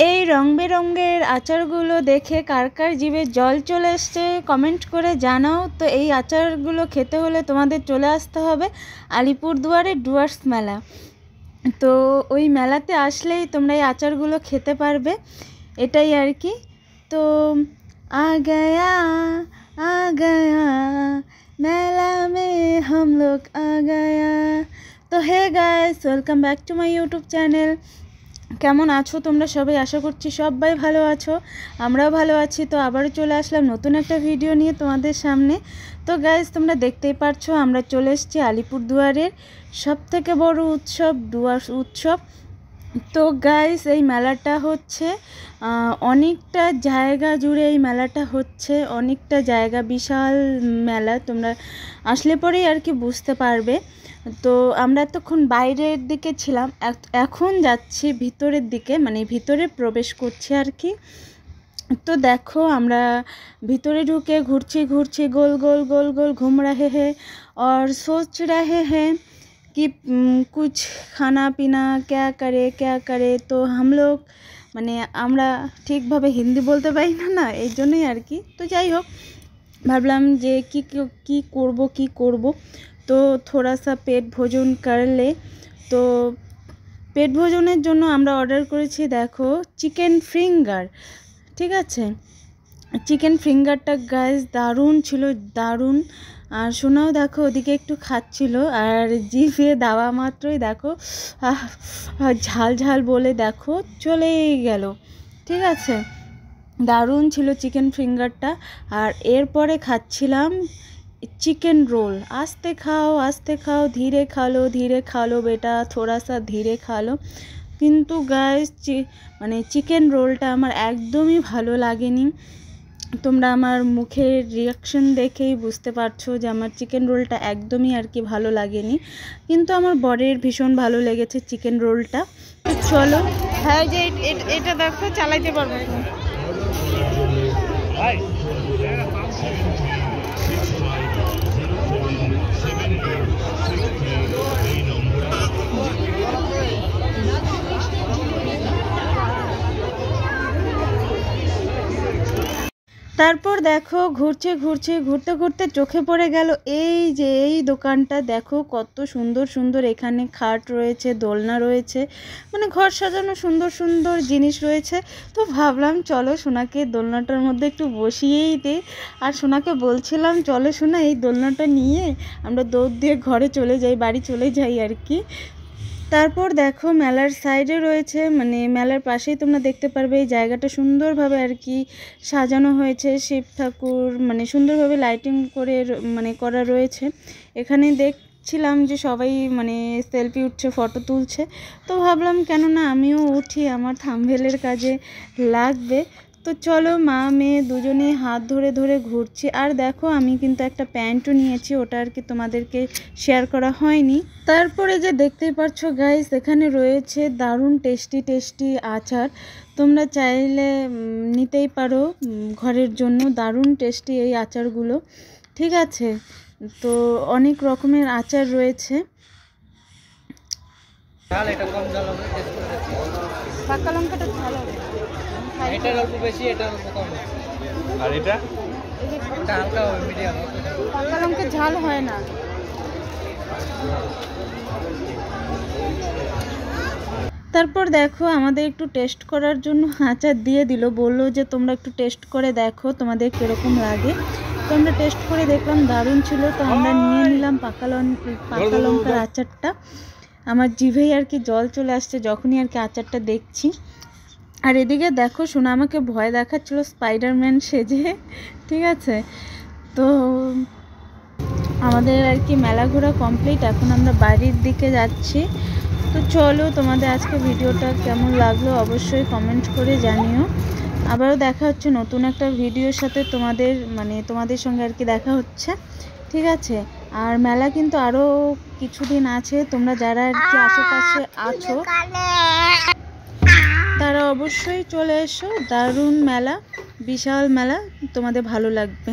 এই রং বেরঙের আচারগুলো দেখে কার কার জিভে জল চলে এসছে কমেন্ট করে জানাও। তো এই আচারগুলো খেতে হলে তোমাদের চলে আসতে হবে আলিপুরদুয়ারে ডুয়ার্স মেলা। তো ওই মেলাতে আসলেই তোমরা এই আচারগুলো খেতে পারবে, এটাই আর কি। তো আ গয়া মেলা মে হাম লোগ আ গয়া। তো hey guys, welcome back to my YouTube channel. কেমন আছো তোমরা সবাই? আশা করছি সবাই ভালো আছো, আমরাও ভালো আছি। তো আবারও চলে আসলাম নতুন একটা ভিডিও নিয়ে তোমাদের সামনে। তো গাইস, তোমরা দেখতেই পারছো আমরা চলে এসেছি আলিপুরদুয়ারের সবথেকে বড় উৎসব ডুয়ার্স উৎসব। তো গাইস, এই মেলাটা হচ্ছে অনেকটা জায়গা জুড়ে, এই মেলাটা হচ্ছে অনেকটা জায়গা, বিশাল মেলা। তোমরা আসলে পরেই আর কি বুঝতে পারবে। তো আমরা এতক্ষণ বাইরের দিকে ছিলাম, এখন যাচ্ছি ভিতরের দিকে, মানে ভিতরে প্রবেশ করছি আর কি। তো দেখো আমরা ভিতরে ঢুকে ঘুরছি গোল গোল গোল গোল ঘूम रहे हैं और सोच रहे हैं कि कुछ खाना पीना क्या करे। তো हम लोग মানে আমরা ঠিকভাবে হিন্দি বলতে পারি না এই জন্যই আর কি। তো যাই হোক, ভাবলাম যে কি করব। তো থোড়া সা পেট ভোজন করলে, তো পেট ভোজনের জন্য আমরা অর্ডার করেছি দেখো চিকেন ফিঙ্গার। ঠিক আছে, চিকেন ফিঙ্গারটা গাইস দারুণ ছিল, দারুণ। আর শোনাও দেখো ওদিকে একটু খাচ্ছিল, আর জিভে দেওয়া মাত্রই দেখো ঝাল ঝাল বলে দেখো চলেই গেল। ঠিক আছে, দারুণ ছিল চিকেন ফিঙ্গারটা। আর এরপরে খাচ্ছিলাম চিকেন রোল। আস্তে খাও ধীরে খা লো বেটা, থোড়া সা ধীরে খা লো। কিন্তু গাইস মানে চিকেন রোলটা আমার একদমই ভালো লাগেনি। তোমরা আমার মুখের রিয়াকশন দেখেই বুঝতে পারছো যে আমার চিকেন রোলটা একদমই আর কি ভালো লাগেনি। কিন্তু আমার বরের ভীষণ ভালো লেগেছে চিকেন রোলটা। তো চলো, হ্যাঁ যে এটা দেখো চালাইতে পারবো। তারপর দেখো ঘুরতে ঘুরতে চোখে পড়ে গেল এই যে এই দোকানটা। দেখো কত সুন্দর সুন্দর এখানে খাট রয়েছে, দোলনা রয়েছে, মানে ঘর সাজানো সুন্দর সুন্দর জিনিস রয়েছে। তো ভাবলাম চলো সোনাকে দোলনাটার মধ্যে একটু বসিয়েই দিই। আর সোনাকে বলছিলাম চলো সোনা এই দোলনাটা নিয়ে আমরা দৌড় দিয়ে ঘরে চলে যাই, বাড়ি চলে যাই আর কি। তারপর দেখো মেলার সাইডে রয়েছে, মানে মেলার পাশেই তোমরা দেখতে পারবে এই জায়গাটা সুন্দরভাবে আর কি সাজানো হয়েছে। শিব ঠাকুর মানে সুন্দরভাবে লাইটিং করে মানে করা রয়েছে। এখানে দেখছিলাম যে সবাই মানে সেলফি উঠছে, ফটো তুলছে। তো ভাবলাম কেন না আমিও উঠি, আমার থাম্বনেলের কাজে লাগবে। তো চলো মা মেয়ে দুজনে হাত ধরে ধরে ঘুরছি। আর দেখো আমি কিন্তু একটা প্যান্টও নিয়েছি, ওটা আর কি তোমাদেরকে শেয়ার করা হয়নি। তারপরে যে দেখতেই পাচ্ছ গাইস, এখানে রয়েছে দারুণ টেস্টি আচার। তোমরা চাইলে নিতেই পারো ঘরের জন্য, দারুণ টেস্টি এই আচারগুলো। ঠিক আছে, তো অনেক রকমের আচার রয়েছে। পাকা লঙ্কাটা ঝাল হবে, এটা অল্প বেশি, এটা অল্প কম। আর এটা হালকা হবে, মিডিয়াম। পাকা লঙ্কা ঝাল হয় না। তারপর দেখো আমাদের একটু টেস্ট করার জন্য আচার দিয়ে দিল, বললো যে তোমরা একটু টেস্ট করে দেখো তোমাদের কীরকম লাগে। তো আমরা টেস্ট করে দেখলাম দারুণ ছিল। তো আমরা নিয়ে নিলাম পাকা লঙ্কার আচারটা। আমার জিভেই আর কি জল চলে আসছে যখনই আর কি আচারটা দেখছি। আর এদিকে দেখো সোনা আমাকে ভয় দেখাচ্ছিল স্পাইডারম্যান সেজে। ঠিক আছে, তো আমাদের আর কি মেলা ঘোরা কমপ্লিট, এখন আমরা বাড়ির দিকে যাচ্ছি। তো চলো, তোমাদের আজকে ভিডিওটা কেমন লাগলো অবশ্যই কমেন্ট করে জানিও। আবারও দেখা হচ্ছে নতুন একটা ভিডিওর সাথে, তোমাদের সঙ্গে আর কি দেখা হচ্ছে। ঠিক আছে, আর মেলা কিন্তু আরও কিছুদিন আছে। তোমরা যারা আর কি আশেপাশে আছো তারা অবশ্যই চলে এসো, দারুণ মেলা, বিশাল মেলা, তোমাদের ভালো লাগবে।